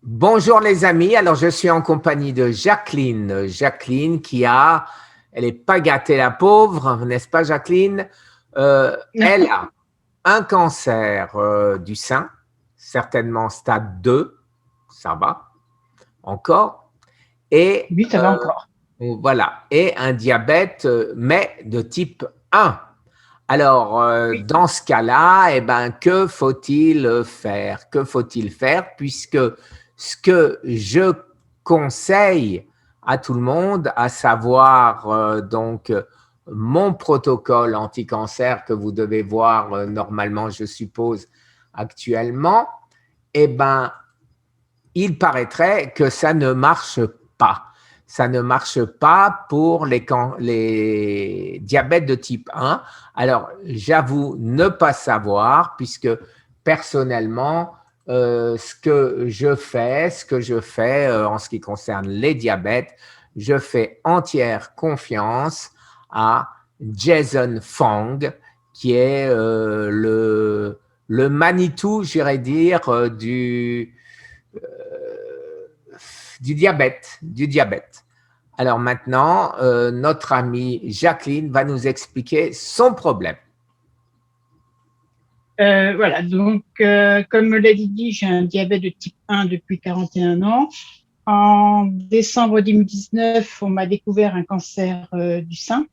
Bonjour les amis, alors je suis en compagnie de Jacqueline. Jacqueline elle n'est pas gâtée la pauvre, n'est-ce pas Jacqueline? Elle a un cancer du sein, certainement stade 2, ça va encore, et Oui, ça va encore. voilà, et un diabète, mais de type 1. Alors, Oui. dans ce cas-là, que faut-il faire? Que faut-il faire? Puisque ce que je conseille à tout le monde, à savoir mon protocole anti-cancer que vous devez voir normalement, je suppose, actuellement, eh ben, il paraîtrait que ça ne marche pas. Ça ne marche pas pour les diabètes de type 1. Alors, j'avoue ne pas savoir, puisque personnellement, ce que je fais en ce qui concerne les diabètes, je fais entière confiance à Jason Fung, qui est le Manitou, j'irais dire, du diabète. Alors maintenant, notre amie Jacqueline va nous expliquer son problème. Voilà, donc comme l'a dit, j'ai un diabète de type 1 depuis 41 ans. En décembre 2019, on m'a découvert un cancer du sein.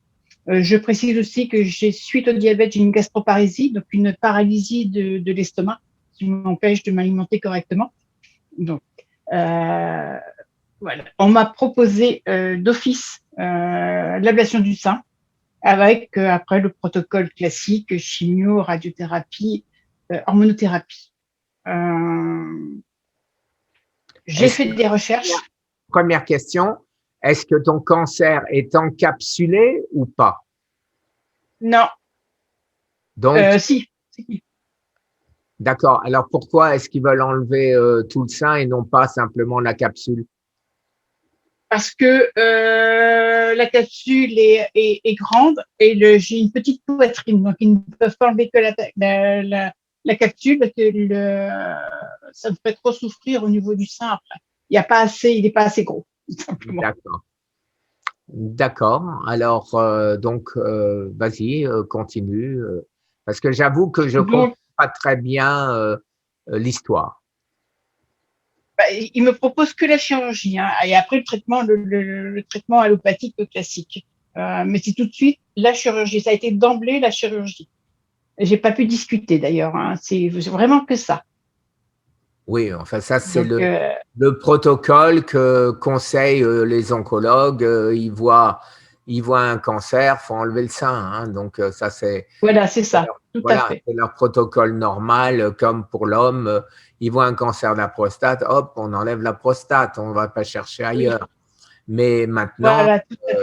Je précise aussi que suite au diabète, j'ai une gastroparésie, donc une paralysie de l'estomac qui m'empêche de m'alimenter correctement. Donc, euh, voilà. On m'a proposé d'office l'ablation du sein avec après le protocole classique, chimio, radiothérapie, hormonothérapie. J'ai Est-ce fait des recherches. Première question, est-ce que ton cancer est encapsulé ou pas? Non, Donc, si. d'accord. Alors pourquoi est-ce qu'ils veulent enlever tout le sein et non pas simplement la capsule? Parce que la capsule est grande et j'ai une petite poitrine, donc ils ne peuvent pas enlever que la capsule parce que ça me fait trop souffrir au niveau du sein après. Il n'est pas assez gros, tout simplement. D'accord. D'accord. Alors, vas-y, continue. Parce que j'avoue que je comprends Donc, pas très bien l'histoire. bah, il me propose que la chirurgie, hein, et après le traitement allopathique classique. Mais c'est tout de suite la chirurgie. Ça a été d'emblée la chirurgie. J'ai pas pu discuter d'ailleurs. Hein. C'est vraiment que ça. Oui, enfin ça c'est Donc, le protocole que conseillent les oncologues. Ils voient un cancer, faut enlever le sein. Hein. Donc ça voilà, c'est ça, tout à voilà, fait. c'est leur protocole normal, comme pour l'homme. Ils voient un cancer de la prostate, hop, on enlève la prostate, on ne va pas chercher Oui, ailleurs. Mais maintenant, voilà, tout à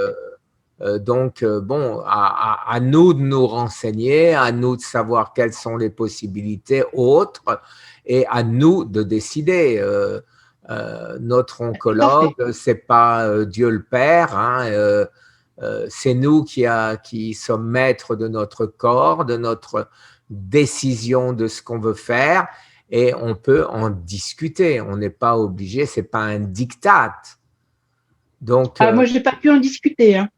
euh, fait. bon, à nous de nous renseigner, à nous de savoir quelles sont les possibilités autres et à nous de décider. Notre Tout à oncologue, fait. c'est pas Dieu le Père, hein, c'est nous qui sommes maîtres de notre corps, de notre décision de ce qu'on veut faire et on peut en discuter. On n'est pas obligé, c'est pas un diktat. Donc, Ah, moi, j'ai pas pu en discuter. Hein.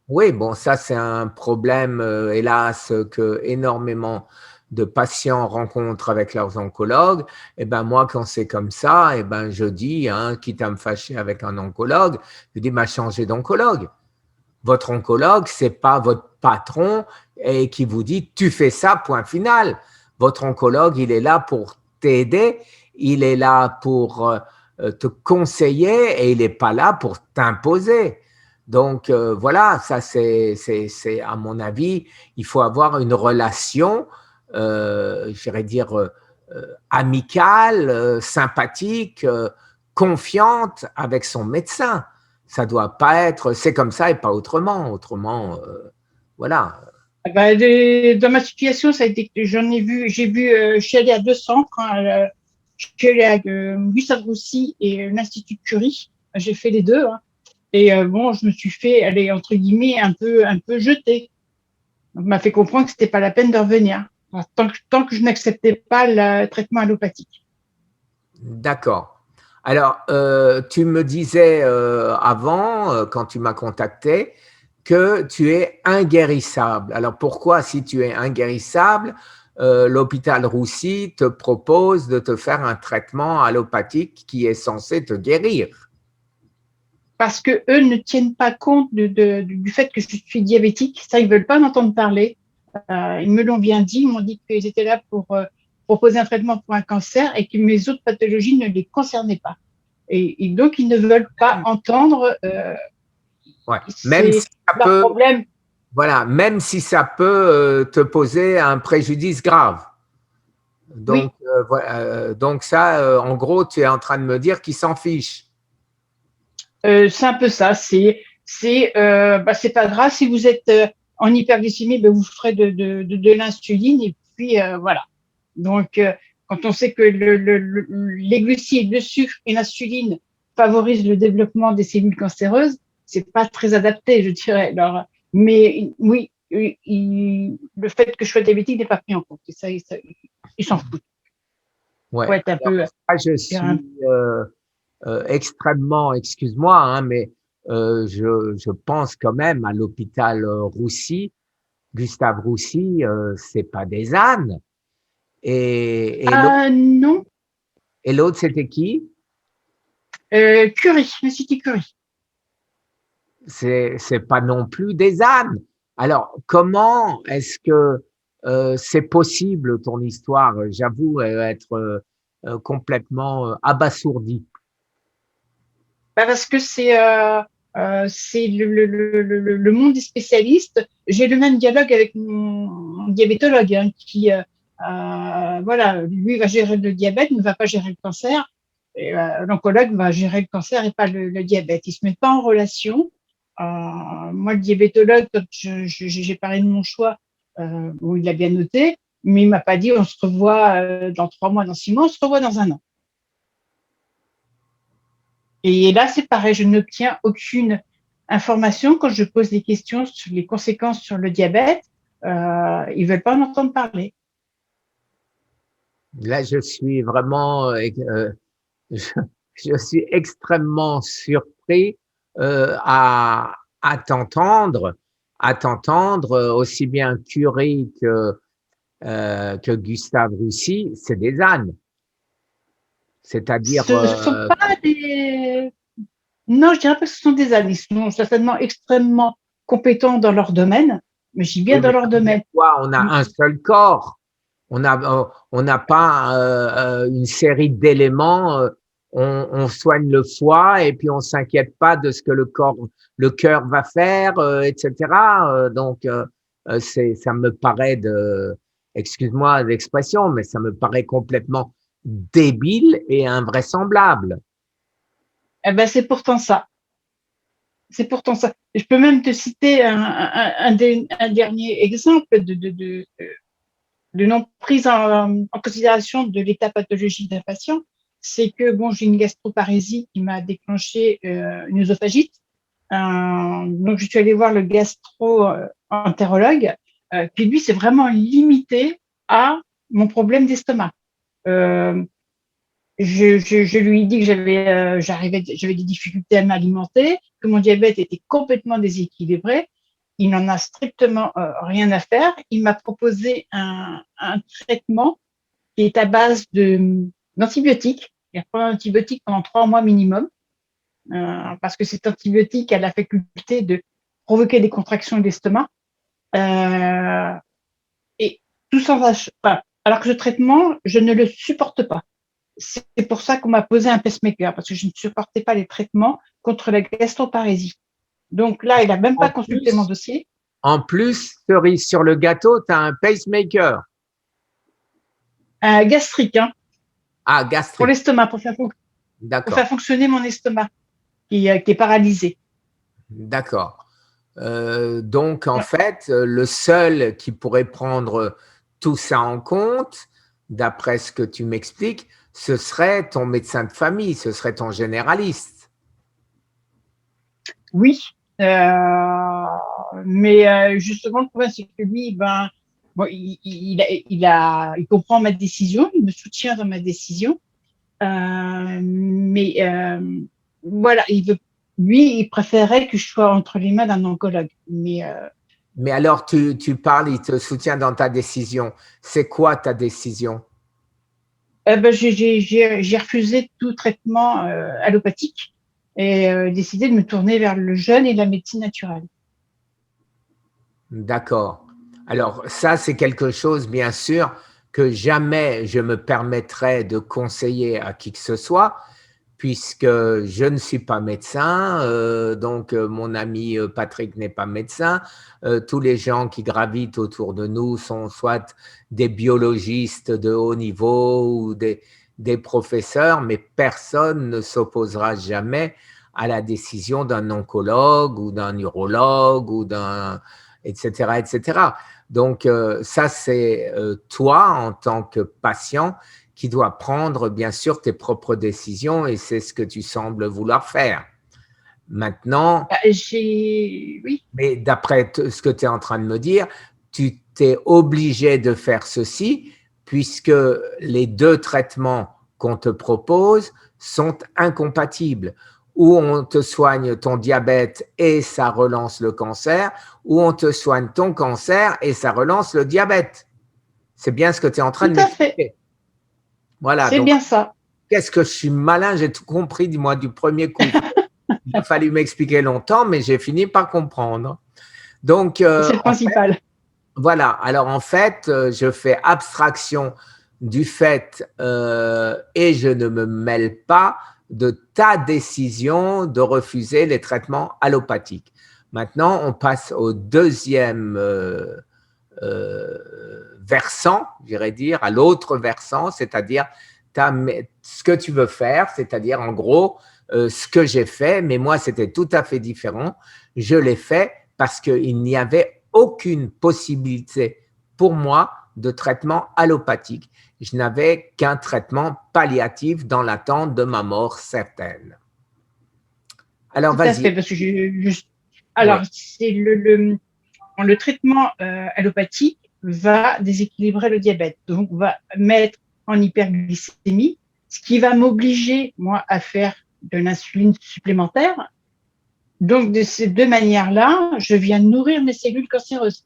oui, bon, ça c'est un problème, hélas, que énormément de patients rencontrent avec leurs oncologues. Et ben moi, quand c'est comme ça, et ben je dis, hein, quitte à me fâcher avec un oncologue, je dis, changez d'oncologue. Votre oncologue, c'est pas votre patron et qui vous dit, tu fais ça, point final. Votre oncologue, il est là pour t'aider, il est là pour te conseiller et il n'est pas là pour t'imposer. Donc voilà, ça c'est à mon avis, il faut avoir une relation, j'irais dire amicale, sympathique, confiante avec son médecin. Ça doit pas être, c'est comme ça et pas autrement. Autrement, voilà. Bah, dans ma situation, ça a été que je suis allée à deux centres. Hein, je suis allée à Gustave Roussy et l'Institut Curie. J'ai fait les deux. Hein. Et bon, je me suis fait, aller entre guillemets, un peu jetée. Donc, m'a fait comprendre que c'était pas la peine de revenir. Tant que je n'acceptais pas le traitement allopathique. D'accord. Alors, tu me disais avant, quand tu m'as contacté, que tu es inguérissable. Alors, pourquoi, si tu es inguérissable, l'hôpital Roussy te propose de te faire un traitement allopathique qui est censé te guérir? Parce que eux ne tiennent pas compte du fait que je suis diabétique. Ça, ils veulent pas m'entendre parler. Ils me l'ont bien dit. Ils m'ont dit qu'ils étaient là pour proposer un traitement pour un cancer et que mes autres pathologies ne les concernaient pas. Et donc, ils ne veulent pas entendre. Ouais. Même si C'est ça leur peut, problème. voilà, même si ça peut te poser un préjudice grave. Oui, Voilà, donc ça, en gros, tu es en train de me dire qu'ils s'en fichent. c'est un peu ça. C'est pas grave si vous êtes en hyperglycémie, ben vous ferez de l'insuline et puis voilà. Donc, quand on sait que les glucides, le sucre et l'insuline favorisent le développement des cellules cancéreuses, c'est pas très adapté, je dirais. Alors, mais oui, le fait que je sois diabétique n'est pas pris en compte. Et ça, ils s'en foutent. Faut Ouais. être un Alors, peu. ça, je suis extrêmement, excuse-moi, hein, mais je pense quand même à l'hôpital Roussy, Gustave Roussy, c'est pas des ânes. Ah non, Et l'autre, c'était qui? Curie, l'Institut Curie. C'est pas non plus des ânes. Alors, comment est-ce que c'est possible ton histoire? J'avoue être complètement abasourdi. Bah parce que c'est le monde des spécialistes. J'ai le même dialogue avec mon diabétologue hein, qui, voilà, lui va gérer le diabète, ne va pas gérer le cancer. Et l'oncologue va gérer le cancer et pas le diabète. Ils se mettent pas en relation. Moi, le diabétologue, quand j'ai parlé de mon choix, bon, il l'a bien noté, mais il m'a pas dit on se revoit dans 3 mois, dans 6 mois, on se revoit dans un an. Et là, c'est pareil, je n'obtiens aucune information quand je pose des questions sur les conséquences sur le diabète. Ils ne veulent pas en entendre parler. Là, je suis vraiment, je, je suis extrêmement surpris à t'entendre, aussi bien Curie que Gustave Roussy, c'est des ânes. C'est-à-dire, Ce ne sont pas des. Non, je dirais pas que ce sont des ânes. Ils sont certainement extrêmement compétents dans leur domaine, mais je dis bien oui, dans mais leur ça veut dire domaine. quoi? On a un seul corps. On n'a pas une série d'éléments. On soigne le foie et puis on s'inquiète pas de ce que le cœur va faire, etc. Donc, ça me paraît excuse-moi l'expression, mais ça me paraît complètement débile et invraisemblable. Eh ben, c'est pourtant ça. C'est pourtant ça. Je peux même te citer un dernier exemple de non-prise en considération de l'état pathologique d'un patient, c'est que bon, j'ai une gastroparésie qui m'a déclenché une œsophagite. Donc, je suis allée voir le gastro-entérologue, qui lui s'est vraiment limité à mon problème d'estomac. Euh, je lui ai dit que j'avais des difficultés à m'alimenter, que mon diabète était complètement déséquilibré. Il n'en a strictement rien à faire. Il m'a proposé un traitement qui est à base d'antibiotiques. Il prend un antibiotique pendant 3 mois minimum, parce que cet antibiotique a la faculté de provoquer des contractions de l'estomac. Euh, et tout sans enfin, alors que ce traitement, je ne le supporte pas. C'est pour ça qu'on m'a posé un pacemaker, parce que je ne supportais pas les traitements contre la gastroparésie. Donc là, il n'a même pas En consulté mon plus, dossier. cerise sur le gâteau, tu as un pacemaker. Gastrique, hein, Ah, pour gastrique. l'estomac, pour D'accord. faire fonctionner mon estomac, qui est paralysé. D'accord. Donc, en fait, le seul qui pourrait prendre tout ça en compte, d'après ce que tu m'expliques, ce serait ton médecin de famille, ce serait ton généraliste. Oui, mais justement, le problème, c'est que lui, ben, bon, il comprend ma décision, il me soutient dans ma décision, Mais voilà, lui, il préférait que je sois entre les mains d'un oncologue. Mais alors, tu parles, il te soutient dans ta décision. C'est quoi ta décision? Ben, j'ai refusé tout traitement allopathique et décidé de me tourner vers le jeûne et la médecine naturelle. D'accord. Alors, ça, c'est quelque chose, bien sûr, que jamais je me permettrai de conseiller à qui que ce soit, puisque je ne suis pas médecin, donc mon ami Patrick n'est pas médecin, tous les gens qui gravitent autour de nous sont soit des biologistes de haut niveau ou des professeurs, mais personne ne s'opposera jamais à la décision d'un oncologue ou d'un urologue ou d'un etc., etc. Donc ça, c'est toi en tant que patient qui doit prendre bien sûr tes propres décisions et c'est ce que tu sembles vouloir faire. Maintenant, Oui. mais d'après ce que tu es en train de me dire, tu t'es obligé de faire ceci puisque les deux traitements qu'on te propose sont incompatibles. Ou on te soigne ton diabète et ça relance le cancer, ou on te soigne ton cancer et ça relance le diabète. C'est bien ce que tu es en train Tout de à fait. m'expliquer. Voilà, C'est donc bien ça. qu'est-ce que je suis malin, j'ai tout compris, dis-moi, du premier coup. Il a fallu m'expliquer longtemps, mais j'ai fini par comprendre. Donc, C'est le principal. voilà. Alors, en fait, je fais abstraction du fait et je ne me mêle pas de ta décision de refuser les traitements allopathiques. Maintenant, on passe au deuxième versant, j'irais dire, à l'autre versant, c'est-à-dire ce que tu veux faire, c'est-à-dire en gros ce que j'ai fait, mais moi c'était tout à fait différent. Je l'ai fait parce qu'il n'y avait aucune possibilité pour moi de traitement allopathique. Je n'avais qu'un traitement palliatif dans l'attente de ma mort certaine. Alors Tout à vas-y. fait. Parce que Oui. alors, c'est le traitement allopathique va déséquilibrer le diabète, donc va mettre en hyperglycémie, ce qui va m'obliger, moi, à faire de l'insuline supplémentaire. Donc, de ces deux manières-là, je viens nourrir mes cellules cancéreuses.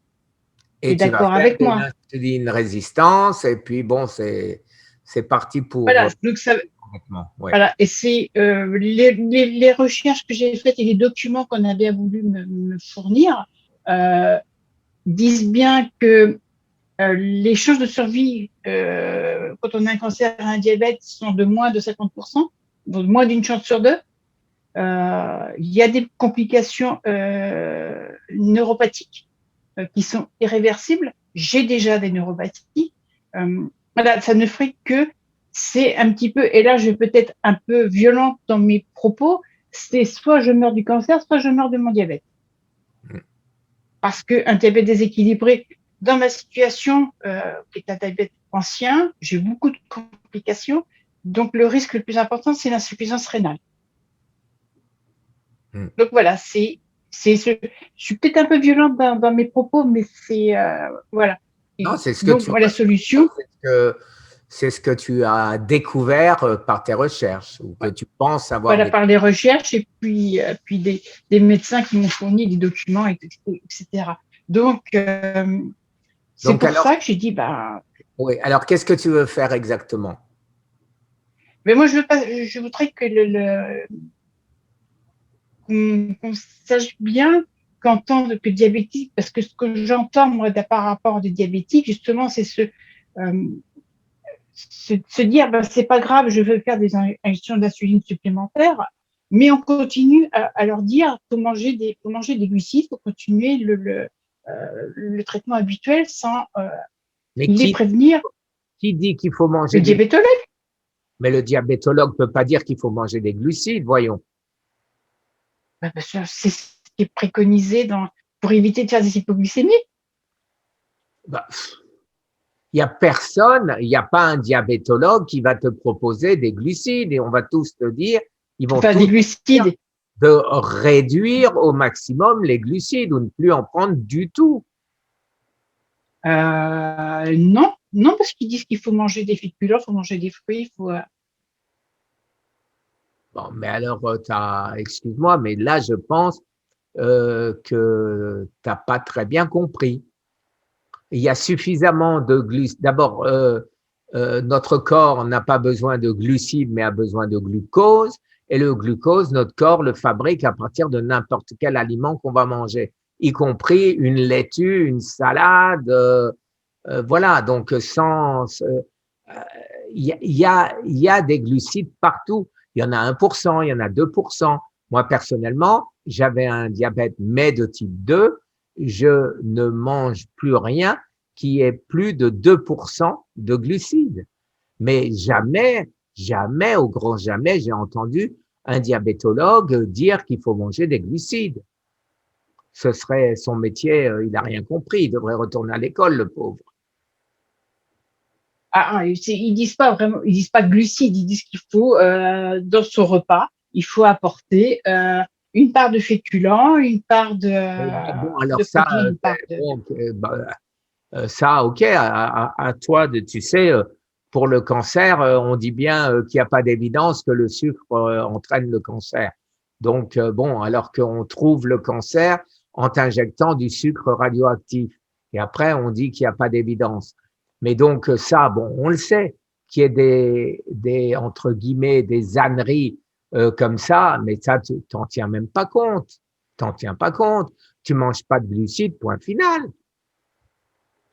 Tu es Et tu vas d'accord faire avec de moi? l'insuline résistance, et puis bon, c'est parti pour Voilà, donc ouais. voilà, et c'est les recherches que j'ai faites et les documents qu'on avait voulu me fournir disent bien que les chances de survie quand on a un cancer et un diabète sont de moins de 50%, donc moins d'une chance sur deux. Il y a des complications neuropathiques qui sont irréversibles. J'ai déjà des neuropathies. Voilà, ça ne ferait que c'est un petit peu, et là je vais peut-être un peu violente dans mes propos, c'est soit je meurs du cancer, soit je meurs de mon diabète. Parce qu'un diabète déséquilibré, dans ma situation, qui est un diabète ancien, j'ai beaucoup de complications. Donc, le risque le plus important, c'est l'insuffisance rénale. Donc, voilà, je suis peut-être un peu violente dans mes propos, mais c'est, voilà. Non, Et c'est ce que donc, tu voilà, la solution, c'est ce que tu as découvert par tes recherches ou que tu penses avoir voilà, découvert. par les recherches et puis des médecins qui m'ont fourni des documents, etc. Donc, c'est Donc pour alors, ça que j'ai dit, bah, oui, alors qu'est-ce que tu veux faire exactement? mais moi, je voudrais que qu'on sache bien qu'en tant que diabétique, parce que ce que j'entends moi par rapport à des diabétiques, justement, c'est se dire, ben, c'est pas grave, je veux faire des injections d'insuline supplémentaires, mais on continue à leur dire faut manger des glucides, faut continuer le traitement habituel sans Mais les prévenir. qui dit qu'il faut Le manger des glucides? diabétologue, Mais le diabétologue ne peut pas dire qu'il faut manger des glucides, voyons. ben, c'est ce qui est préconisé pour éviter de faire des hypoglycémies. Bah, il n'y a personne, il n'y a pas un diabétologue qui va te proposer des glucides et on va tous te dire, ils vont Enfin, des tous dire glucides. de réduire au maximum les glucides ou ne plus en prendre du tout. Non, non, parce qu'ils disent qu'il faut manger des féculents, il faut manger des fruits, il faut. Bon, mais alors, excuse-moi, mais là, je pense que tu n'as pas très bien compris. Il y a suffisamment de glucides. D'abord, notre corps n'a pas besoin de glucides, mais a besoin de glucose. Et le glucose, notre corps le fabrique à partir de n'importe quel aliment qu'on va manger, y compris une laitue, une salade. Voilà, donc il y a des glucides partout. Il y en a 1%, il y en a 2%. Moi, personnellement, j'avais un diabète mais de type 2. Je ne mange plus rien qui ait plus de 2% de glucides. Mais jamais, jamais, au grand jamais, j'ai entendu un diabétologue dire qu'il faut manger des glucides. Ce serait son métier, il n'a rien compris, il devrait retourner à l'école, le pauvre. Ils disent pas vraiment, ils disent pas glucides, ils disent qu'il faut dans son repas, il faut apporter une part de féculents, une part Bon, alors de ça, protéines, une part de. bon, ça, ok, à toi de, tu sais, pour le cancer, on dit bien qu'il n'y a pas d'évidence que le sucre entraîne le cancer. Donc, bon, alors qu'on trouve le cancer en t'injectant du sucre radioactif. Et après, on dit qu'il n'y a pas d'évidence. Mais donc, ça, bon, on le sait, qu'il y ait entre guillemets, des âneries comme ça, mais ça, tu t'en tiens même pas compte. T'en tiens pas compte. Tu manges pas de glucides, point final.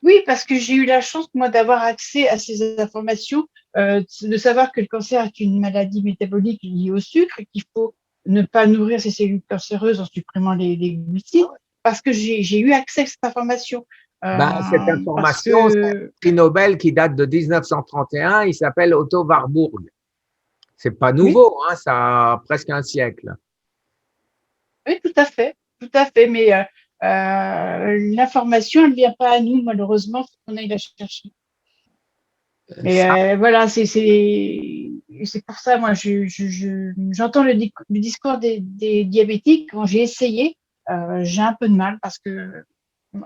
Oui, parce que j'ai eu la chance, moi, d'avoir accès à ces informations, de savoir que le cancer est une maladie métabolique liée au sucre, qu'il faut ne pas nourrir ces cellules cancéreuses en supprimant les glucides, parce que j'ai eu accès à cette information. Ben, cette Parce information, c'est un que, prix Nobel qui date de 1931. Il s'appelle Otto Warburg. C'est pas oui, nouveau, hein, ça a presque un siècle. oui, tout à fait, mais l'information, elle ne vient pas à nous, malheureusement, il faut qu'on aille la chercher. Mais Ça, voilà, c'est pour ça, moi, j'entends le discours des diabétiques. Quand j'ai essayé, j'ai un peu de mal parce que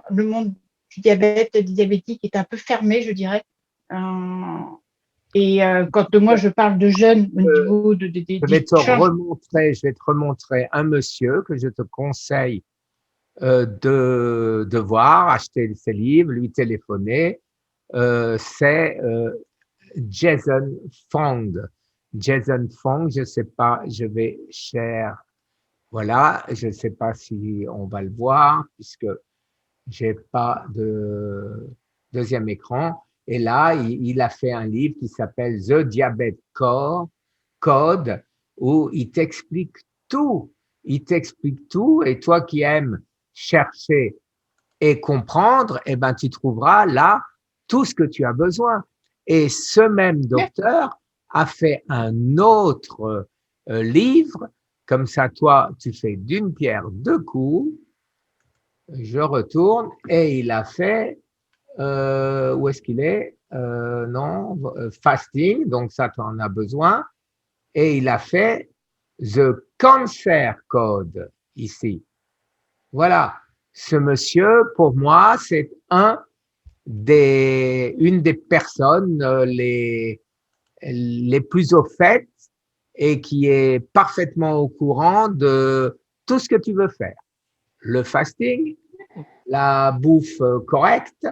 le monde du diabète, des diabétiques est un peu fermé, je dirais. Euh, quand moi, je parle de jeunes au euh, niveau des changements. je vais te remontrer un monsieur que je te conseille de voir, acheter ses livres, lui téléphoner. C'est Jason Fong. Jason Fong, je sais pas, je vais cher. Voilà, je ne sais pas si on va le voir puisque j'ai pas de deuxième écran. Et là, il a fait un livre qui s'appelle The Diabetes Code, où il t'explique tout. Il t'explique tout. Et toi qui aimes chercher et comprendre, eh ben, tu trouveras là tout ce que tu as besoin. Et ce même docteur a fait un autre livre. Comme ça, toi, tu fais d'une pierre deux coups. Je retourne et il a fait, où est-ce qu'il est? Non, fasting, donc ça, tu en as besoin. Et il a fait The Cancer Code ici. Voilà. Ce monsieur, pour moi, c'est une des personnes les plus au fait et qui est parfaitement au courant de tout ce que tu veux faire. Le fasting, la bouffe correcte,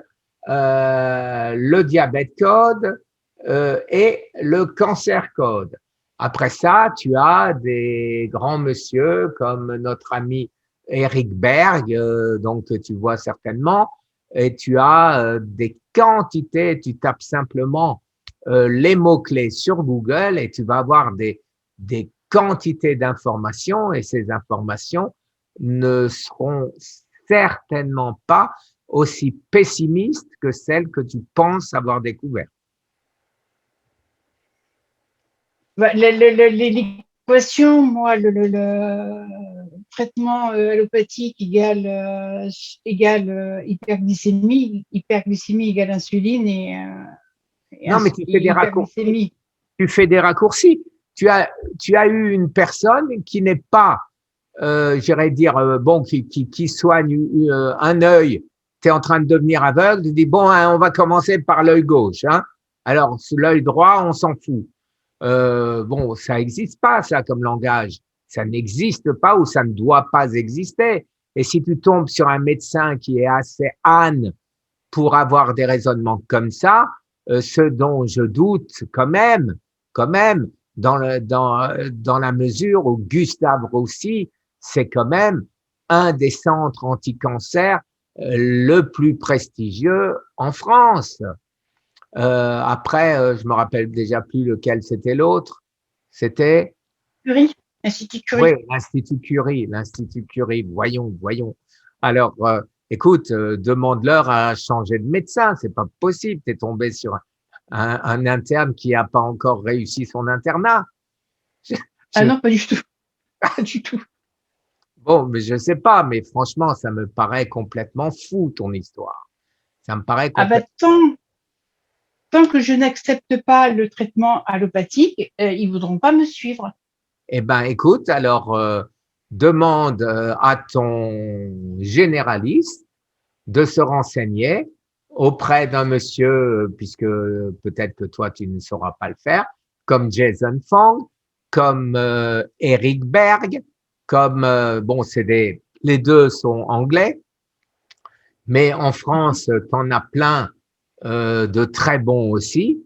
le diabète code et le cancer code. Après ça, tu as des grands monsieur comme notre ami Eric Berg, donc tu vois certainement, et tu as des quantités, tu tapes simplement les mots-clés sur Google et tu vas avoir des quantités d'informations et ces informations ne seront certainement pas aussi pessimiste que celle que tu penses avoir découverte. L'équation, moi, le traitement allopathique égale hyperglycémie égale insuline Non, mais tu fais des raccourcis. hyperglycémie. Tu fais des raccourcis. Tu as eu une personne qui n'est pas, j'irais dire, bon, qui soigne un œil. Tu es en train de devenir aveugle. Tu dis, bon, hein, on va commencer par l'œil gauche. Hein. Alors, l'œil droit, on s'en fout. Bon, ça n'existe pas, ça, comme langage. Ça n'existe pas ou ça ne doit pas exister. Et si tu tombes sur un médecin qui est assez âne pour avoir des raisonnements comme ça, ce dont je doute quand même, dans la mesure où Gustave Roussy, c'est quand même un des centres anti-cancer le plus prestigieux en France. Après, je me rappelle déjà plus lequel c'était l'autre. C'était Curie, Institut oui, Curie. l'Institut Curie. Voyons. Alors, écoute, demande-leur à changer de médecin. C'est pas possible. Tu es tombé sur un interne qui n'a pas encore réussi son internat. Ah Je- non, pas du tout. Pas du tout. bon, mais je sais pas. Mais franchement, ça me paraît complètement fou ton histoire. Ça me paraît Ah bah, complètement. tant que je n'accepte pas le traitement allopathique, ils ne voudront pas me suivre. Eh ben, écoute, alors demande à ton généraliste de se renseigner auprès d'un monsieur, puisque peut-être que toi tu ne sauras pas le faire, comme Jason Fong, comme Eric Berg, comme bon, les deux sont anglais, mais en France, t'en as plein de très bons aussi,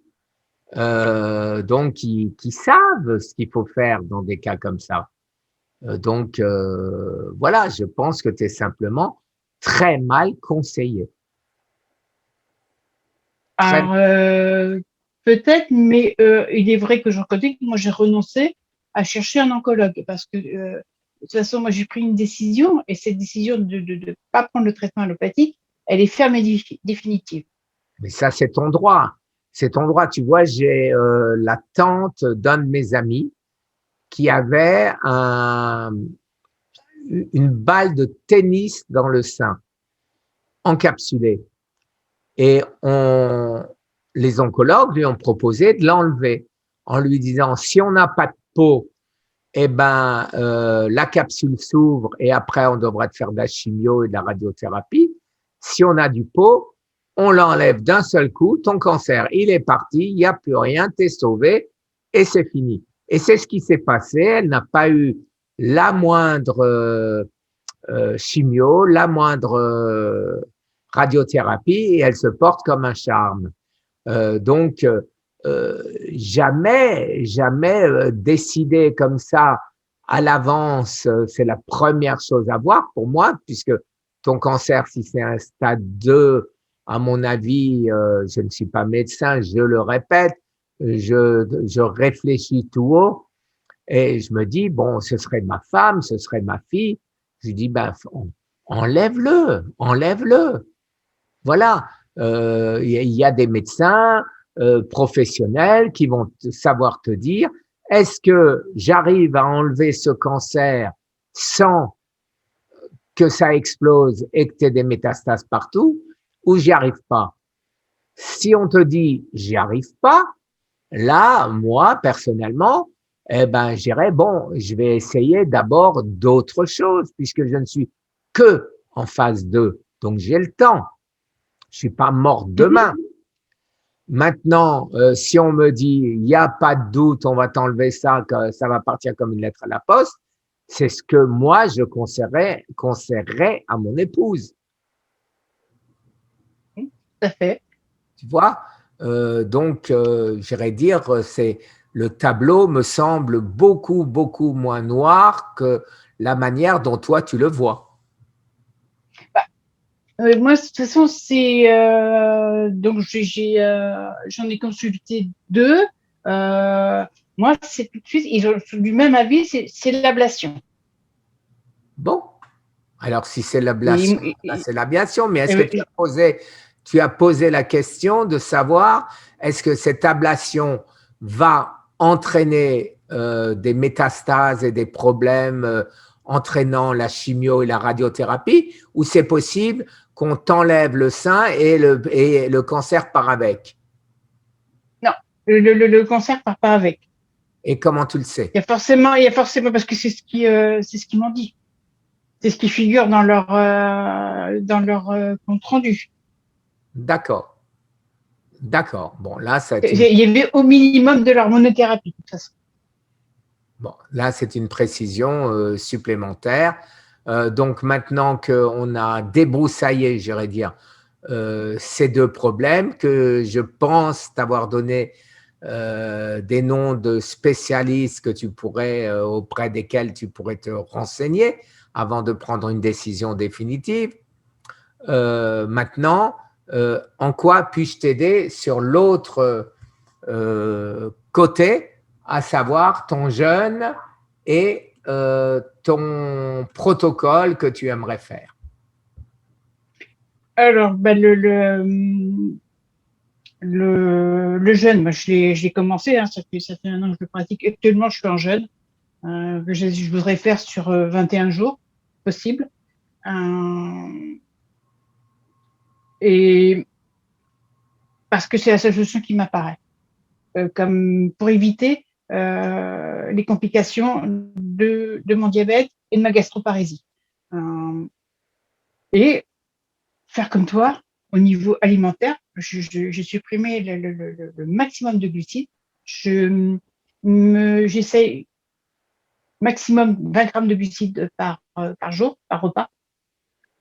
donc qui savent ce qu'il faut faire dans des cas comme ça. Donc voilà, je pense que tu es simplement très mal conseillé. Très Alors, peut-être, mais il est vrai que je reconnais que moi, j'ai renoncé à chercher un oncologue parce que, de toute façon, moi, j'ai pris une décision et cette décision de ne pas prendre le traitement allopathique, elle est ferme et définitive. Mais ça, c'est ton droit. C'est ton droit. Tu vois, j'ai la tante d'un de mes amis qui avait une balle de tennis dans le sein, encapsulée. Et les oncologues lui ont proposé de l'enlever en lui disant, si on n'a pas de peau, eh ben, la capsule s'ouvre et après, on devra te faire de la chimio et de la radiothérapie. Si on a du pot, on l'enlève d'un seul coup, ton cancer, il est parti, il n'y a plus rien, t'es sauvé et c'est fini. Et c'est ce qui s'est passé. Elle n'a pas eu la moindre chimio, la moindre radiothérapie et elle se porte comme un charme. Donc, jamais décider comme ça à l'avance, c'est la première chose à voir pour moi, puisque ton cancer, si c'est un stade 2, à mon avis, je ne suis pas médecin, je le répète, je réfléchis tout haut et je me dis, bon, ce serait ma femme, ce serait ma fille. Je dis, ben, enlève-le. Voilà, y a des médecins professionnels qui vont savoir te dire, est-ce que j'arrive à enlever ce cancer sans que ça explose et que tu aies des métastases partout ou j'y arrive pas? Si on te dit j'y arrive pas, là, moi, personnellement, eh ben, j'irais, bon, je vais essayer d'abord d'autres choses puisque je ne suis que en phase 2. Donc, j'ai le temps. Je suis pas mort demain. Maintenant, si on me dit, il n'y a pas de doute, on va t'enlever ça, que ça va partir comme une lettre à la poste, c'est ce que moi, je conseillerais à mon épouse. Tout à fait. Tu vois, donc, j'irais dire, le tableau me semble beaucoup moins noir que la manière dont toi, tu le vois. Bah, moi, de toute façon, c'est donc j'en ai consulté deux. Moi, c'est tout de suite, ils ont du même avis, c'est l'ablation. Bon, alors si c'est l'ablation, Et, là, et, c'est l'ablation, mais est-ce que et, tu as posé la question de savoir est-ce que cette ablation va entraîner des métastases et des problèmes entraînant la chimio et la radiothérapie, ou c'est possible qu'on t'enlève le sein et le cancer part avec? non, le cancer part pas avec. Et comment tu le sais? Il y a forcément parce que c'est ce qu'ils m'ont dit. C'est ce qui figure dans leur compte rendu. D'accord. D'accord. Bon, là, Il y avait au minimum de l'hormonothérapie, de toute façon. Bon, là, c'est une précision supplémentaire. Donc, maintenant qu'on a débroussaillé, j'irais dire, ces deux problèmes, que je pense t'avoir donné des noms de spécialistes que tu pourrais, auprès desquels tu pourrais te renseigner avant de prendre une décision définitive. Maintenant, en quoi puis-je t'aider sur l'autre côté, à savoir ton jeûne et ton protocole que tu aimerais faire? Alors, ben le jeûne, moi, je l'ai commencé, hein, ça fait un an que je le pratique. Actuellement, je suis en jeûne. Je voudrais faire sur 21 jours, possible. Et parce que c'est la seule solution qui m'apparaît. Comme pour éviter les complications de mon diabète et de ma gastroparésie. Et faire comme toi, au niveau alimentaire, j'ai supprimé le maximum de glucides. J'essaye maximum 20 grammes de glucides par jour, par repas.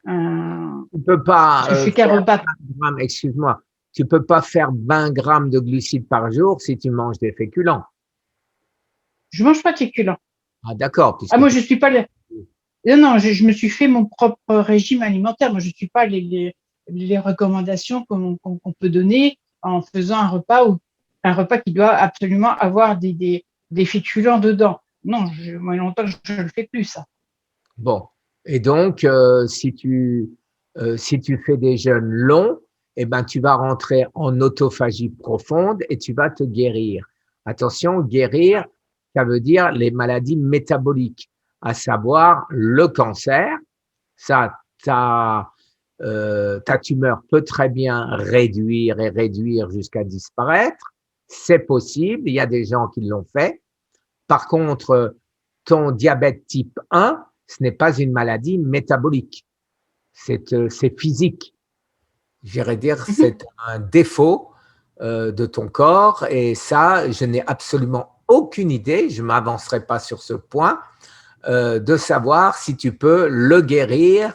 Tu peux pas Je fais qu'un faire repas. 20 grammes, excuse-moi, tu peux pas faire 20 grammes de glucides par jour si tu manges des féculents. Je mange pas de féculents. Ah, d'accord, Ah, puisque moi, tu... je suis pas le... Non, non, je me suis fait mon propre régime alimentaire. Moi, je suis pas les recommandations qu'on peut donner en faisant un repas ou un repas qui doit absolument avoir des féculents dedans. Non, moi, longtemps, je ne le fais plus, ça. Bon. Et donc, si tu fais des jeûnes longs, eh ben, tu vas rentrer en autophagie profonde et tu vas te guérir. Attention, guérir, ça veut dire les maladies métaboliques, à savoir le cancer. Ça, ta tumeur peut très bien réduire et réduire jusqu'à disparaître. C'est possible, il y a des gens qui l'ont fait. Par contre, ton diabète type 1, ce n'est pas une maladie métabolique, c'est physique. J'irais dire, c'est un défaut de ton corps et ça, je n'ai absolument aucune idée, je ne m'avancerai pas sur ce point, de savoir si tu peux le guérir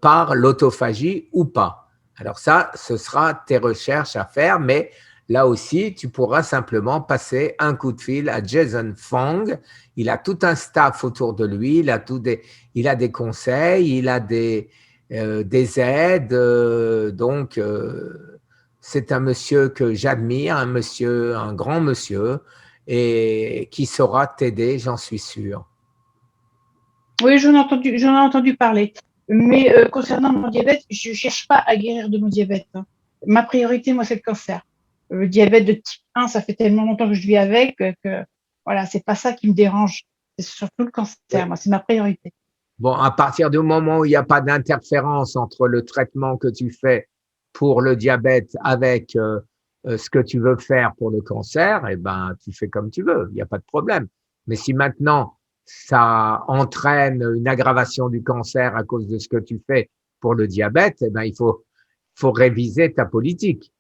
par l'autophagie ou pas. Alors ça, ce sera tes recherches à faire, mais là aussi, tu pourras simplement passer un coup de fil à Jason Fung. Il a tout un staff autour de lui, il a des conseils, il a des aides. Donc, c'est un monsieur que j'admire, un grand monsieur, et qui saura t'aider, j'en suis sûr. Oui, j'en ai entendu parler. Mais concernant mon diabète, je ne cherche pas à guérir de mon diabète, hein. Ma priorité, moi, c'est le cancer. Le diabète de type 1, ça fait tellement longtemps que je vis avec que voilà, c'est pas ça qui me dérange. C'est surtout le cancer. Moi, c'est ma priorité. Bon, à partir du moment où il n'y a pas d'interférence entre le traitement que tu fais pour le diabète avec ce que tu veux faire pour le cancer, eh ben, tu fais comme tu veux, il n'y a pas de problème. Mais si maintenant ça entraîne une aggravation du cancer à cause de ce que tu fais pour le diabète, eh ben, faut réviser ta politique.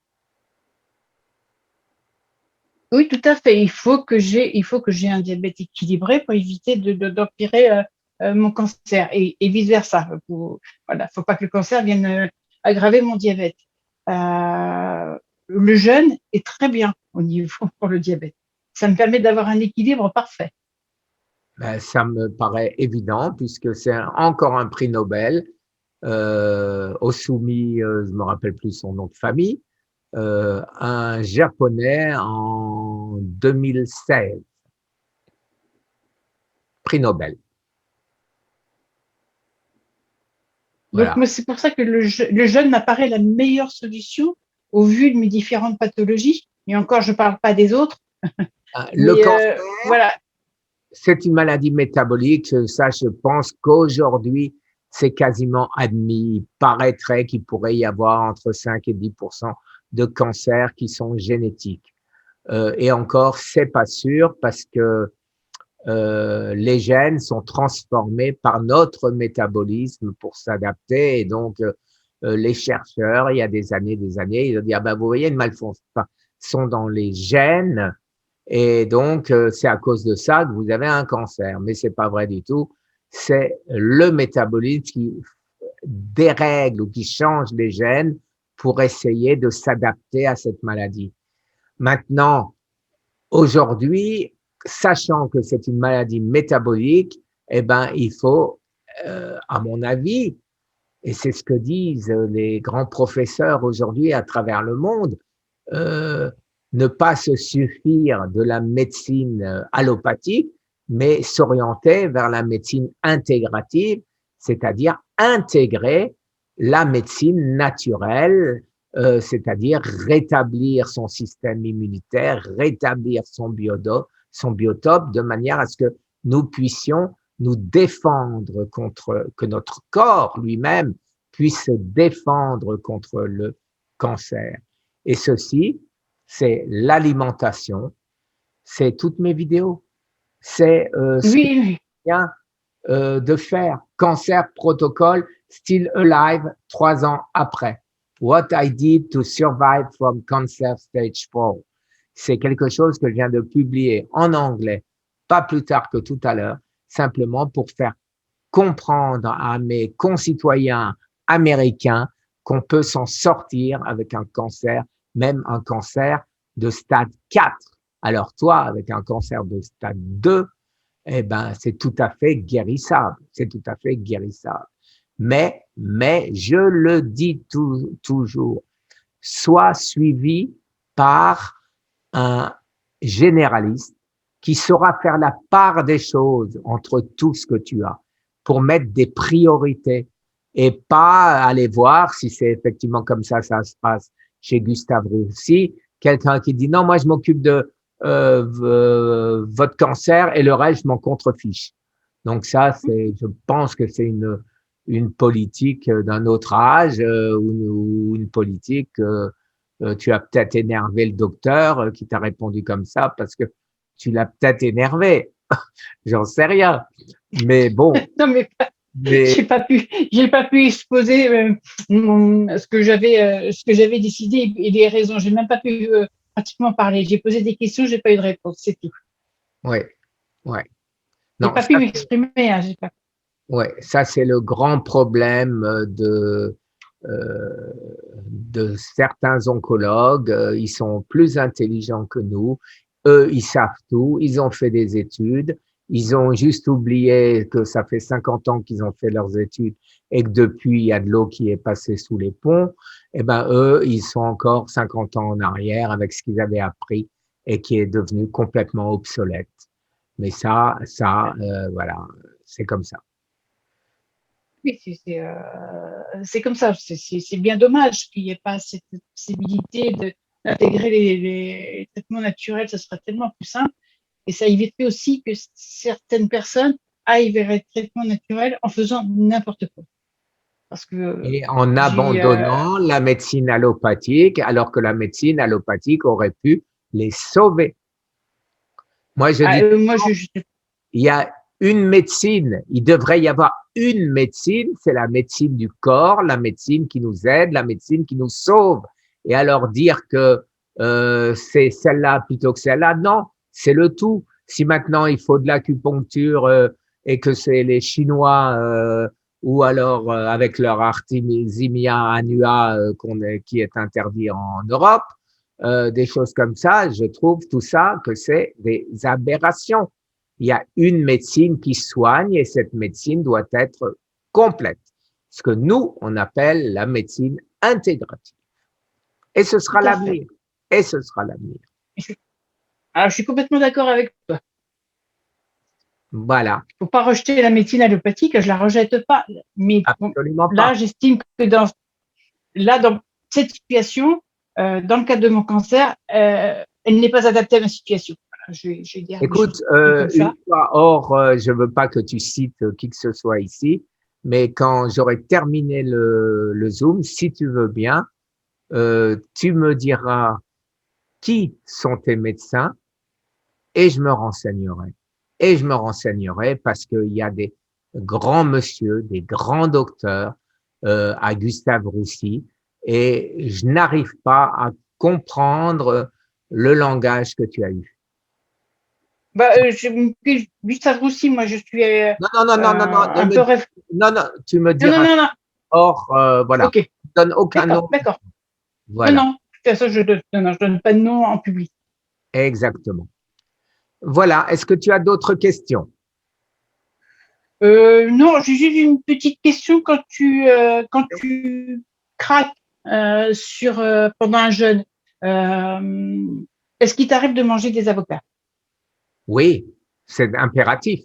Oui, tout à fait. Il faut que j'ai un diabète équilibré pour éviter d'empirer mon cancer et vice versa. Voilà, faut pas que le cancer vienne aggraver mon diabète. Le jeûne est très bien au niveau pour le diabète. Ça me permet d'avoir un équilibre parfait. Ben, ça me paraît évident puisque c'est encore un prix Nobel. Osumi, je me rappelle plus son nom de famille, un japonais en 2016, prix Nobel. Donc, Voilà. moi, c'est pour ça que le jeûne m'apparaît la meilleure solution au vu de mes différentes pathologies. Et encore, je ne parle pas des autres. Le Mais cancer, voilà. c'est une maladie métabolique. Ça, je pense qu'aujourd'hui, c'est quasiment admis. Il paraîtrait qu'il pourrait y avoir entre 5 et 10% de cancers qui sont génétiques. Et encore, c'est pas sûr parce que les gènes sont transformés par notre métabolisme pour s'adapter et donc les chercheurs, il y a des années, ils ont dit, ah ben, vous voyez, une malfonction sont dans les gènes, et donc, c'est à cause de ça que vous avez un cancer. Mais c'est pas vrai du tout. C'est le métabolisme qui dérègle ou qui change les gènes pour essayer de s'adapter à cette maladie. Maintenant, aujourd'hui, sachant que c'est une maladie métabolique, eh ben, il faut, à mon avis, et c'est ce que disent les grands professeurs aujourd'hui à travers le monde, euh, ne pas se suffire de la médecine allopathique, mais s'orienter vers la médecine intégrative, c'est-à-dire intégrer la médecine naturelle, c'est-à-dire rétablir son système immunitaire, rétablir son biotope, de manière à ce que nous puissions nous défendre contre, que notre corps lui-même puisse se défendre contre le cancer. Et ceci, c'est l'alimentation, c'est toutes mes vidéos, c'est ce que je Oui, viens de faire. Cancer protocol, still alive 3 ans après. What I did to survive from cancer stage 4. C'est quelque chose que je viens de publier en anglais, pas plus tard que tout à l'heure, simplement pour faire comprendre à mes concitoyens américains qu'on peut s'en sortir avec un cancer, même un cancer de stade 4. Alors toi, avec un cancer de stade 2, eh ben, c'est tout à fait guérissable. C'est tout à fait guérissable. Mais je le dis toujours, sois suivi par un généraliste qui saura faire la part des choses entre tout ce que tu as pour mettre des priorités et pas aller voir si c'est effectivement comme ça se passe chez Gustave Roussy, quelqu'un qui dit non, moi je m'occupe de votre cancer et le reste je m'en contrefiche. Donc ça, je pense que c'est une politique d'un autre âge ou une politique tu as peut-être énervé le docteur qui t'a répondu comme ça parce que tu l'as peut-être énervé. J'en sais rien. Mais bon. non, mais Mais j'ai pas pu exposer ce que j'avais décidé et les raisons. J'ai même pas pu pratiquement parler. J'ai posé des questions, j'ai pas eu de réponse, c'est tout. ouais, ouais. J'ai Non, pas pu m'exprimer. Hein, pas... ouais, ça c'est le grand problème de certains oncologues. Ils sont plus intelligents que nous. Eux, ils savent tout. Ils ont fait des études. Ils ont juste oublié que ça fait 50 ans qu'ils ont fait leurs études et que depuis, il y a de l'eau qui est passée sous les ponts. Eh ben, eux, ils sont encore 50 ans en arrière avec ce qu'ils avaient appris et qui est devenu complètement obsolète. Mais voilà, c'est comme ça. Oui, c'est comme ça. C'est bien dommage qu'il n'y ait pas cette possibilité d'intégrer les traitements naturels. Ça serait tellement plus simple. Et ça éviterait aussi que certaines personnes aillent vers les traitements naturels en faisant n'importe quoi. Parce que Et en abandonnant la médecine allopathique, alors que la médecine allopathique aurait pu les sauver. Moi, je dis, il y a une médecine, il devrait y avoir une médecine, c'est la médecine du corps, la médecine qui nous aide, la médecine qui nous sauve. Et alors dire que c'est celle-là plutôt que celle-là, non, c'est le tout. Si maintenant il faut de l'acupuncture et que c'est les Chinois ou alors avec leur Artemisia annua qui est interdit en Europe, des choses comme ça, je trouve tout ça que c'est des aberrations. Il y a une médecine qui soigne et cette médecine doit être complète. Ce que nous, on appelle la médecine intégrative. Et ce sera l'avenir. Et ce sera l'avenir. Alors, je suis complètement d'accord avec toi. Voilà. Il ne faut pas rejeter la médecine allopathique, je ne la rejette pas. Mais bon, là, j'estime que dans cette situation, dans le cadre de mon cancer, elle n'est pas adaptée à ma situation. Je vais dire écoute, une fois hors, je ne veux pas que tu cites qui que ce soit ici, mais quand j'aurai terminé le Zoom, si tu veux bien, tu me diras qui sont tes médecins et je me renseignerai. Et je me renseignerai parce qu'il y a des grands monsieur, des grands docteurs à Gustave Roussy, et je n'arrive pas à comprendre le langage que tu as eu. Bah, Gustave Roussy, moi, je suis Non, non, non, non, non, non, un peu rêve. non, non, tu me Non, non, diras non, non. hors, voilà, Ok, je donne aucun d'accord, nom, d'accord. Non, voilà, non, de toute façon, je donne pas de nom en public. exactement. Voilà, est-ce que tu as d'autres questions? Non, j'ai juste une petite question quand tu craques pendant un jeûne. euh, Est-ce qu'il t'arrive de manger des avocats? Oui, c'est impératif,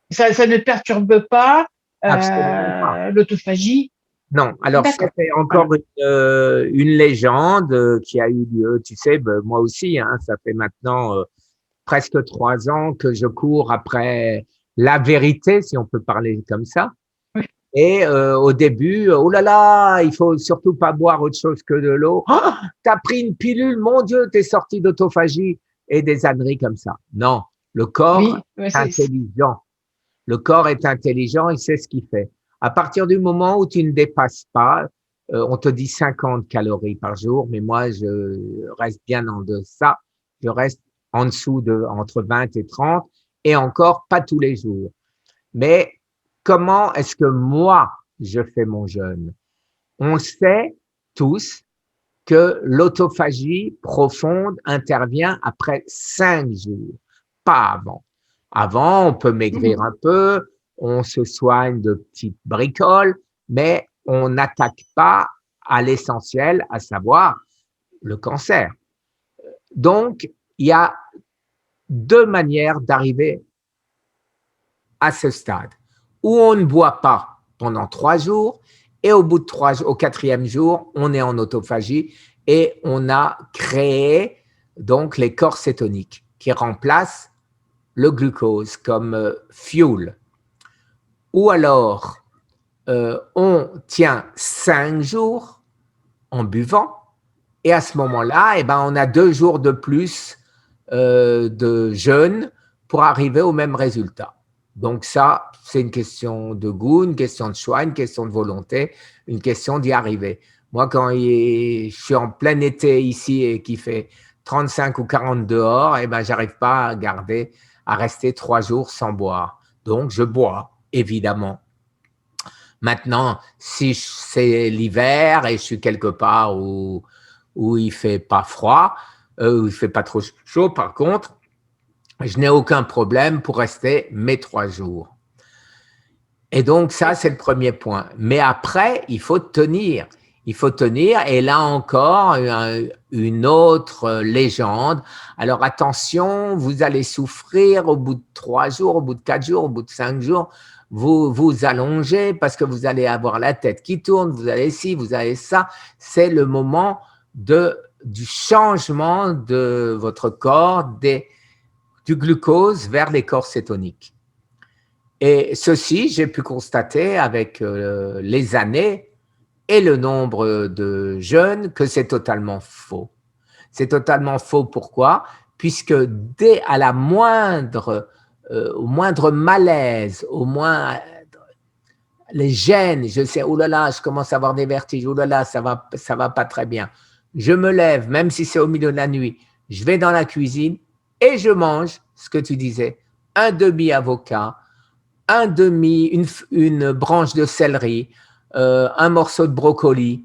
Ça ne perturbe pas absolument pas. l'autophagie? Non, alors ça D'accord. c'est Voilà. encore une légende qui a eu lieu, tu sais, ben, moi aussi, hein, ça fait maintenant presque 3 ans que je cours après la vérité, si on peut parler comme ça. Oui. Et au début, oh là là, il faut surtout pas boire autre chose que de l'eau. Oh, t'as pris une pilule, mon Dieu, t'es sorti d'autophagie et des âneries comme ça. Non, le corps Oui, ouais, est intelligent. Le corps est intelligent, il sait ce qu'il fait. À partir du moment où tu ne dépasses pas, on te dit 50 calories par jour, mais moi, je reste bien en deçà. Je reste en dessous de entre 20 et 30 et encore pas tous les jours. Mais comment est-ce que moi, je fais mon jeûne? On sait tous que l'autophagie profonde intervient après 5 jours, pas avant. Avant, on peut maigrir un peu, on se soigne de petites bricoles, mais on n'attaque pas à l'essentiel, à savoir le cancer. Donc, il y a deux manières d'arriver à ce stade, où on ne boit pas pendant 3 jours, et au bout de 3 jours, au 4e jour, on est en autophagie et on a créé donc les corps cétoniques qui remplacent le glucose comme fuel. Ou alors, on tient 5 jours en buvant, et à ce moment-là, eh ben, on a 2 jours de plus de jeûne pour arriver au même résultat. Donc ça, c'est une question de goût, une question de choix, une question de volonté, une question d'y arriver. Moi, je suis en plein été ici et qu'il fait 35 ou 40 dehors, eh ben, j'arrive pas à rester 3 jours sans boire. Donc, je bois, évidemment. Maintenant, si c'est l'hiver et je suis quelque part où il fait pas froid, où il fait pas trop chaud, par contre, je n'ai aucun problème pour rester mes 3 jours. Et donc, ça, c'est le premier point. Mais après, il faut tenir. Il faut tenir. Et là encore, une autre légende. Alors, attention, vous allez souffrir au bout de 3 jours, au bout de 4 jours, au bout de 5 jours. Vous vous allongez parce que vous allez avoir la tête qui tourne, vous allez ci, vous allez ça. C'est le moment du changement de votre corps, du glucose vers les corps cétoniques. Et ceci, j'ai pu constater avec les années et le nombre de jeunes que c'est totalement faux. C'est totalement faux. Pourquoi? Puisque dès à la au moindre malaise, au moins les gènes, je sais, oh là là, je commence à avoir des vertiges, oh là là, ça va pas très bien. Je me lève, même si c'est au milieu de la nuit, je vais dans la cuisine et je mange ce que tu disais, un demi-avocat, une branche de céleri, un morceau de brocoli,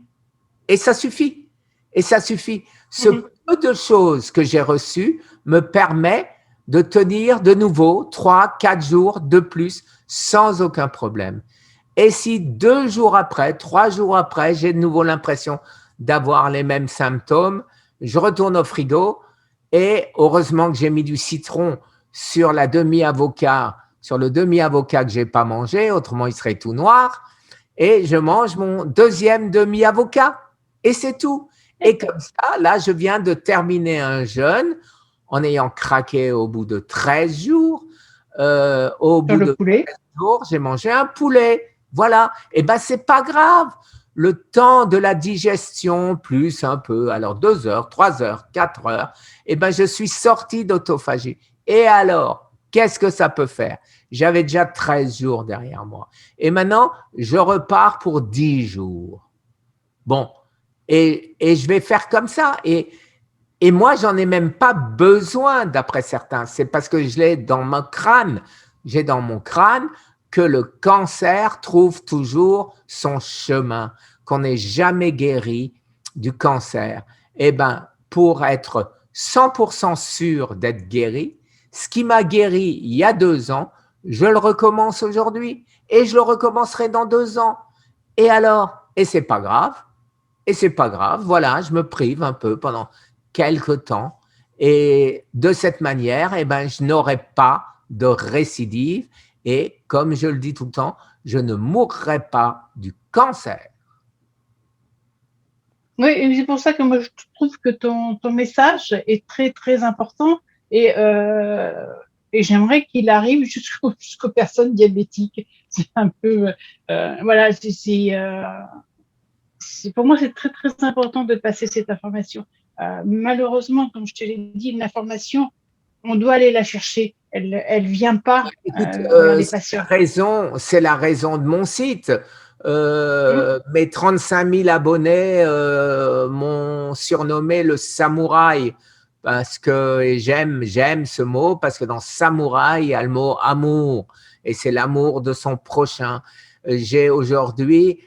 et ça suffit. Et ça suffit. Ce peu de choses que j'ai reçues me permet de tenir de nouveau 3, 4 jours de plus sans aucun problème. Et si 2 jours après, 3 jours après, j'ai de nouveau l'impression d'avoir les mêmes symptômes, je retourne au frigo et heureusement que j'ai mis du citron sur le demi-avocat que j'ai pas mangé, autrement il serait tout noir, et je mange mon deuxième demi-avocat et c'est tout. Et comme ça, là, je viens de terminer un jeûne en ayant craqué au bout de 13 jours. Au bout de 13 jours, j'ai mangé un poulet. Voilà. Et ben, c'est pas grave. Le temps de la digestion, plus un peu, alors 2 heures, 3 heures, 4 heures, et ben, je suis sorti d'autophagie. Et alors, qu'est-ce que ça peut faire? J'avais déjà 13 jours derrière moi. Et maintenant, je repars pour 10 jours. Bon, et je vais faire comme ça. Et moi, j'en ai même pas besoin, d'après certains. C'est parce que je l'ai dans mon crâne. J'ai dans mon crâne que le cancer trouve toujours son chemin, qu'on n'est jamais guéri du cancer. Eh bien, pour être 100% sûr d'être guéri, ce qui m'a guéri il y a 2 ans, je le recommence aujourd'hui et je le recommencerai dans 2 ans. Et alors, et c'est pas grave, et c'est pas grave, voilà, je me prive un peu pendant quelque temps et de cette manière, eh ben, je n'aurai pas de récidive et comme je le dis tout le temps, je ne mourrai pas du cancer. Oui, et c'est pour ça que moi je trouve que ton message est très très important et, euh, et j'aimerais qu'il arrive jusqu'aux personnes diabétiques. C'est un peu, voilà, pour moi c'est très très important de passer cette information. Malheureusement, comme je te l'ai dit, une information, on doit aller la chercher. Elle vient pas Écoute, vers les patients. c'est la raison de mon site. Mmh. Mes 35 000 abonnés m'ont surnommé le samouraï parce que et j'aime ce mot parce que dans samouraï, il y a le mot amour et c'est l'amour de son prochain. J'ai aujourd'hui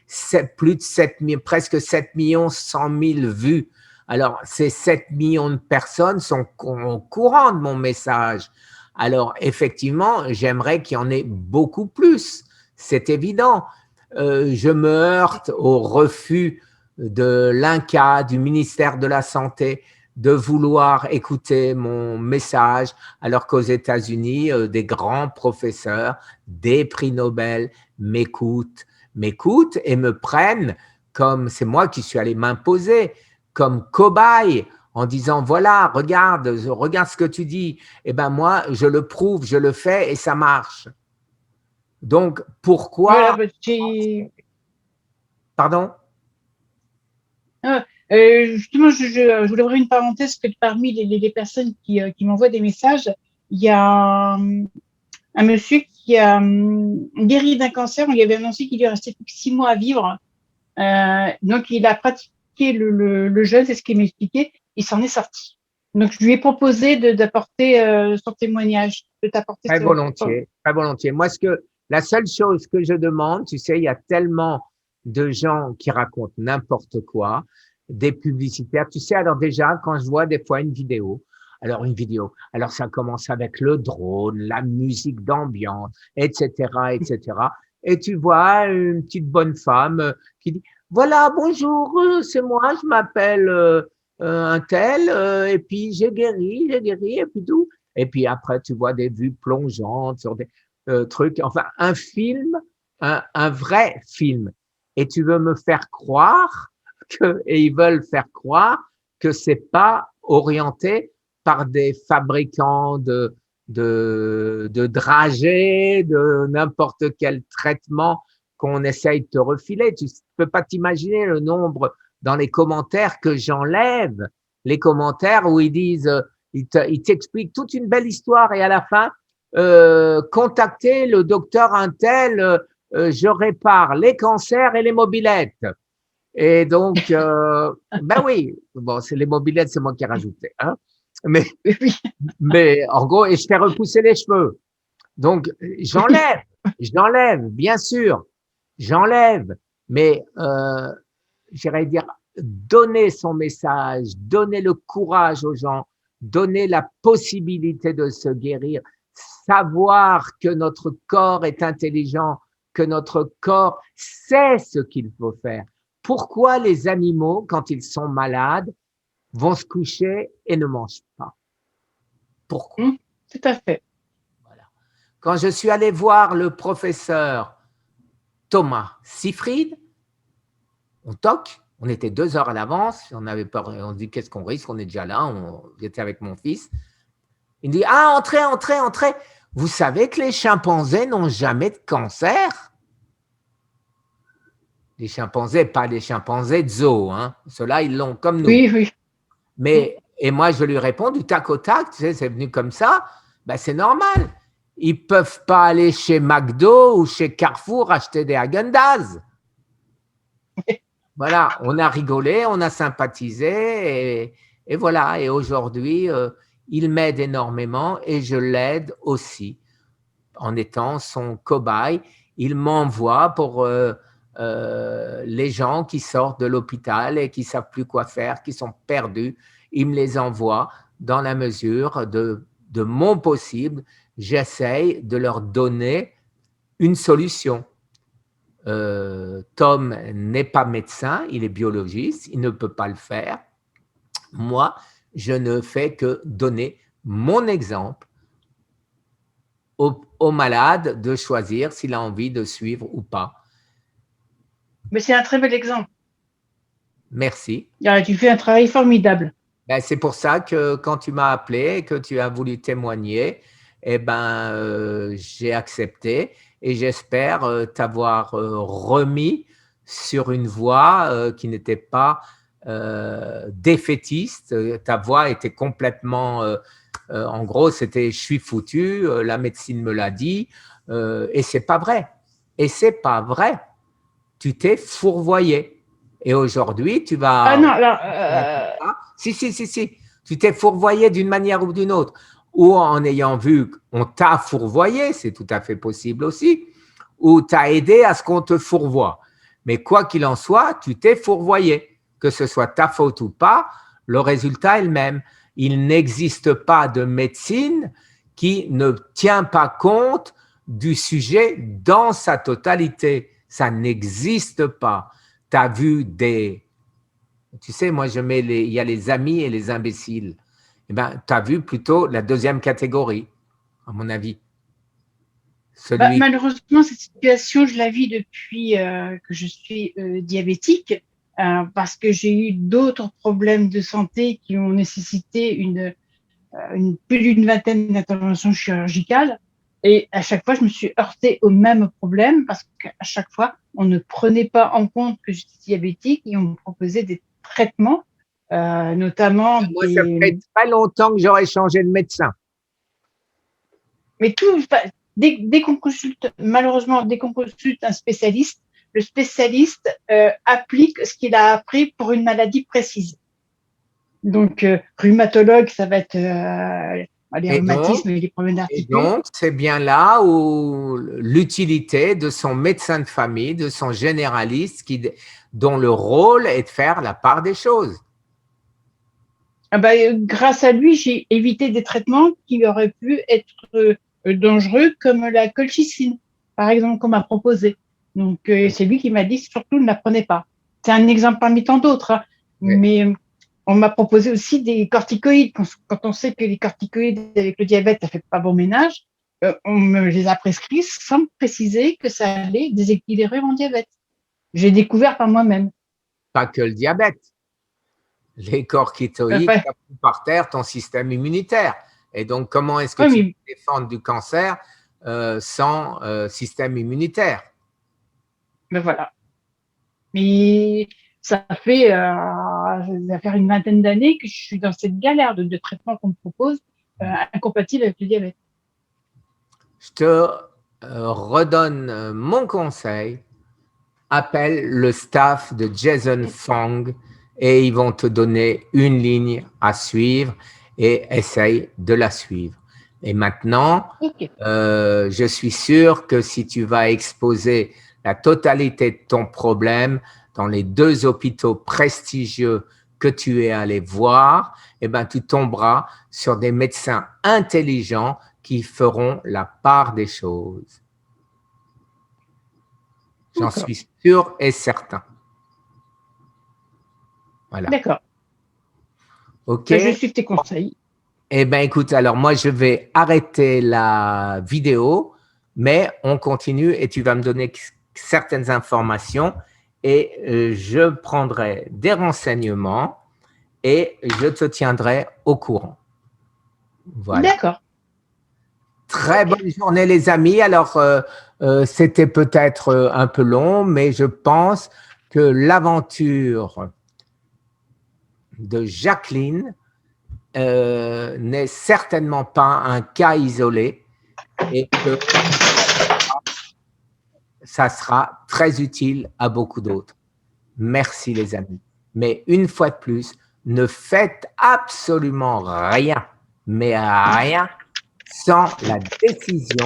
plus de 7 000, presque 7 100 000 vues. Alors, ces 7 millions de personnes sont au courant de mon message. Alors, effectivement, j'aimerais qu'il y en ait beaucoup plus. C'est évident. Je me heurte au refus de l'INCa, du ministère de la Santé, de vouloir écouter mon message, alors qu'aux États-Unis, des grands professeurs, des prix Nobel m'écoutent et me prennent comme, c'est moi qui suis allé m'imposer, comme cobaye en disant voilà, regarde ce que tu dis. Eh bien, moi, je le prouve, je le fais et ça marche. Donc, pourquoi… Voilà, Pardon? Justement, je voulais ouvrir une parenthèse que parmi les personnes qui m'envoient des messages, il y a un monsieur qui a guéri d'un cancer. On lui avait annoncé qu'il lui restait plus que 6 mois à vivre. Donc, il a pratiqué le jeûne, c'est ce qu'il m'expliquait. Il s'en est sorti. Donc, je lui ai proposé d'apporter son témoignage, de t'apporter Très volontiers, très volontiers. Moi, la seule chose que je demande, tu sais, il y a tellement de gens qui racontent n'importe quoi, des publicitaires. Tu sais, alors déjà, quand je vois des fois une vidéo, alors ça commence avec le drone, la musique d'ambiance, etc., etc. Et tu vois une petite bonne femme qui dit, voilà, bonjour, c'est moi, je m'appelle un tel, et puis j'ai guéri, et puis tout. Et puis après, tu vois des vues plongeantes sur des trucs, enfin, un film, un vrai film. Et tu veux me faire croire et ils veulent faire croire que c'est pas orienté par des fabricants de dragées, de n'importe quel traitement qu'on essaye de te refiler. Tu peux pas t'imaginer le nombre dans les commentaires que j'enlève, les commentaires où ils disent, ils t'expliquent toute une belle histoire et à la fin, contactez le docteur Untel, je répare les cancers et les mobylettes. Et donc, ben oui, bon, c'est les mobylettes, c'est moi qui ai rajouté, hein. Mais en gros, et je fais repousser les cheveux. Donc, j'enlève, bien sûr, j'enlève, mais j'irais dire, donner son message, donner le courage aux gens, donner la possibilité de se guérir, savoir que notre corps est intelligent, que notre corps sait ce qu'il faut faire. Pourquoi les animaux, quand ils sont malades, vont se coucher et ne mangent pas? Pourquoi? Tout à fait. Voilà. Quand je suis allé voir le professeur Thomas Seyfried, on toque, on était 2 heures à l'avance, on avait peur, on dit qu'est-ce qu'on risque, on est déjà là, j'étais avec mon fils. Il me dit, ah, entrez. Vous savez que les chimpanzés n'ont jamais de cancer? Les chimpanzés, pas les chimpanzés de zoo, hein. Ceux-là, ils l'ont comme nous. Oui. Mais, et moi, je lui réponds du tac au tac, tu sais, c'est venu comme ça, ben, c'est normal. Ils ne peuvent pas aller chez McDo ou chez Carrefour acheter des Häagen-Dazs. Voilà, on a rigolé, on a sympathisé et voilà. Et aujourd'hui, il m'aide énormément et je l'aide aussi en étant son cobaye. Il m'envoie pour les gens qui sortent de l'hôpital et qui ne savent plus quoi faire, qui sont perdus. Il me les envoie dans la mesure de mon possible. J'essaye de leur donner une solution. Tom n'est pas médecin, il est biologiste, il ne peut pas le faire. Moi, je ne fais que donner mon exemple au malade de choisir s'il a envie de suivre ou pas. Mais c'est un très bel exemple. Merci. Tu fais un travail formidable. Ben, c'est pour ça que quand tu m'as appelé et que tu as voulu témoigner, eh ben, j'ai accepté et j'espère t'avoir remis sur une voie qui n'était pas défaitiste. Ta voix était complètement, en gros, c'était je suis foutu, la médecine me l'a dit, et c'est pas vrai. Et c'est pas vrai. Tu t'es fourvoyé. Et aujourd'hui, tu vas… Ah non, alors… Si. Tu t'es fourvoyé d'une manière ou d'une autre. Ou en ayant vu qu'on t'a fourvoyé, c'est tout à fait possible aussi. Ou tu as aidé à ce qu'on te fourvoie. Mais quoi qu'il en soit, tu t'es fourvoyé. Que ce soit ta faute ou pas, le résultat est le même. Il n'existe pas de médecine qui ne tient pas compte du sujet dans sa totalité. Ça n'existe pas. Tu as vu des… Tu sais, moi, il y a les amis et les imbéciles. Eh bien, tu as vu plutôt la deuxième catégorie, à mon avis. Malheureusement, cette situation, je la vis depuis que je suis diabétique, parce que j'ai eu d'autres problèmes de santé qui ont nécessité plus d'une vingtaine d'interventions chirurgicales. Et à chaque fois, je me suis heurtée au même problème parce qu'à chaque fois, on ne prenait pas en compte que j'étais diabétique et on me proposait des traitements, notamment Moi, ça fait très longtemps que j'aurais changé de médecin. Mais dès qu'on consulte, malheureusement, dès qu'on consulte un spécialiste, le spécialiste applique ce qu'il a appris pour une maladie précise. Donc, rhumatologue, ça va être les rhumatismes et les problèmes d'articule. Et donc, c'est bien là où l'utilité de son médecin de famille, de son généraliste, dont le rôle est de faire la part des choses. Grâce à lui, j'ai évité des traitements qui auraient pu être dangereux, comme la colchicine, par exemple, qu'on m'a proposé. Donc, c'est lui qui m'a dit surtout ne la prenez pas. C'est un exemple parmi tant d'autres, hein. Oui. Mais on m'a proposé aussi des corticoïdes. Quand on sait que les corticoïdes avec le diabète, ça fait pas bon ménage, on me les a prescrits sans me préciser que ça allait déséquilibrer mon diabète. J'ai découvert par moi-même. Pas que le diabète. Les corticoïdes tapent par terre ton système immunitaire. Et donc, comment est-ce que tu peux défendre du cancer sans système immunitaire? Ben voilà. Mais ça fait une vingtaine d'années que je suis dans cette galère de traitement qu'on me propose, incompatible avec le diabète. Je te redonne mon conseil. Appelle le staff de Jason Fung et ils vont te donner une ligne à suivre et essaye de la suivre. Et maintenant, je suis sûr que si tu vas exposer la totalité de ton problème dans les 2 hôpitaux prestigieux que tu es allé voir, eh ben, tu tomberas sur des médecins intelligents qui feront la part des choses. J'en suis sûr et certain. Voilà. D'accord. OK. Je suis tes conseils. Eh bien, écoute, alors moi, je vais arrêter la vidéo, mais on continue et tu vas me donner certaines informations et je prendrai des renseignements et je te tiendrai au courant. Voilà. D'accord. Très bonne journée, les amis. Alors, c'était peut-être un peu long, mais je pense que l'aventure de Jacqueline n'est certainement pas un cas isolé et que ça sera très utile à beaucoup d'autres. Merci les amis. Mais une fois de plus, ne faites absolument rien, mais rien, sans la décision,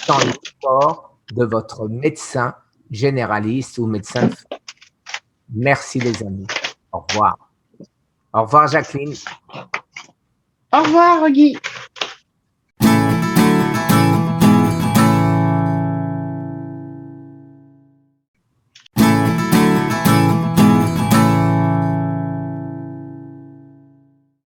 sans l'accord de votre médecin généraliste ou médecin de famille. Merci les amis. Au revoir. Au revoir Jacqueline. Au revoir, Guy.